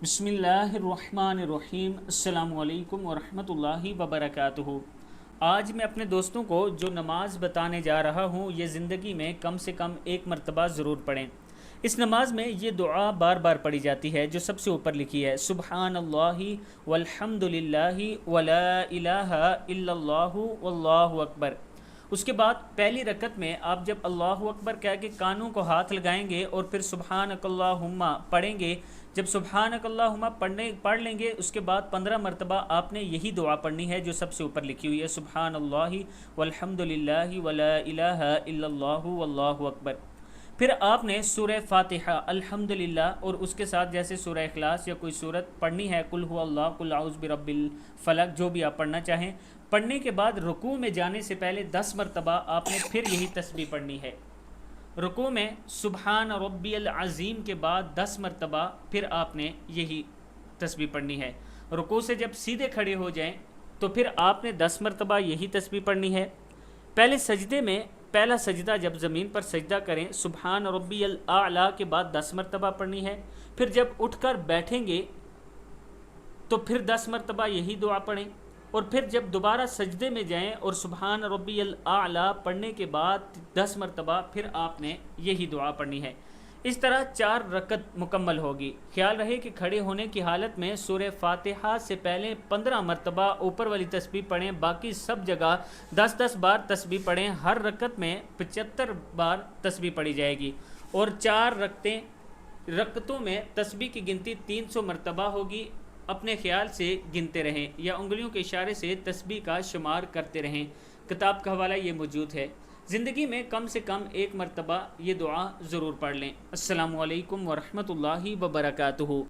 बिस्मिल्लाहिर्रहमानिर्रहीम। अस्सलामु अलैकुम वरहमतुल्लाहि वबरकातुहू। आज मैं अपने दोस्तों को जो नमाज़ बताने जा रहा हूँ ये ज़िंदगी में कम से कम एक मरतबा ज़रूर पढ़ें। इस नमाज में ये दुआ बार बार पढ़ी जाती है जो सबसे ऊपर लिखी है, सुब्हानल्लाहि वल्हम्दुलिल्लाहि वला इलाहा इल्लल्लाहु वल्लाहु अकबर। उसके बाद पहली रकत में आप जब अल्लाहु अकबर कह के कानों को हाथ लगाएंगे और फिर सुब्हानकल्लाहुम्मा पढ़ेंगे। जब सुब्हानकल्लाहुम्मा पढ़ लेंगे उसके बाद 15 मरतबा आपने यही दुआ पढ़नी है जो सबसे ऊपर लिखी हुई है, सुब्हानल्लाहि वल्हम्दुलिल्लाहि वला इलाहा इल्लल्लाहु वल्लाहु अकबर। फिर आपने सूरह फातिहा अल्हम्दुलिल्लाह और उसके साथ जैसे सूरह इखलास या कोई सूरत पढ़नी है, कुल हुवा अल्लाह, कुल आउज़ु बिरब्बिल फलक, जो भी आप पढ़ना चाहें। पढ़ने के बाद रुकू में जाने से पहले 10 मरतबा आपने फिर यही तस्बीह पढ़नी है। रुकू में सुबहान रब्बियल अज़ीम के बाद 10 मरतबा फिर आपने यही तस्बीह पढ़नी है। रुकू से जब सीधे खड़े हो जाएं तो फिर आपने 10 मरतबा यही तस्बीह पढ़नी है। पहले सजदे में पहला सजदा जब ज़मीन पर सजदा करें, सुबहान रब्बियल आला के बाद 10 मरतबा पढ़नी है। फिर जब उठकर बैठेंगे तो फिर 10 मरतबा यही दुआ पढ़ें और फिर जब दोबारा सजदे में जाएं और सुबहान रब्बियल आला पढ़ने के बाद 10 मरतबा फिर आपने यही दुआ पढ़नी है। इस तरह 4 रकत मुकम्मल होगी। ख्याल रहे कि खड़े होने की हालत में सूरह फातिहा से पहले 15 मरतबा ऊपर वाली तस्बीह पढ़ें, बाकी सब जगह 10-10 बार तस्बीह पढ़ें। हर रकत में 75 बार तस्बीह पढ़ी जाएगी और 4 रकतों में तस्बीह की गिनती 300 मरतबा होगी। अपने ख्याल से गिनते रहें या उंगलियों के इशारे से तस्बीह का शुमार करते रहें। किताब का हवाला ये मौजूद है। ज़िंदगी में कम से कम एक मरतबा ये दुआ ज़रूर पढ़ लें। अस्सलामु अलैकुम वरहमतुल्लाहि वबरकातुहू।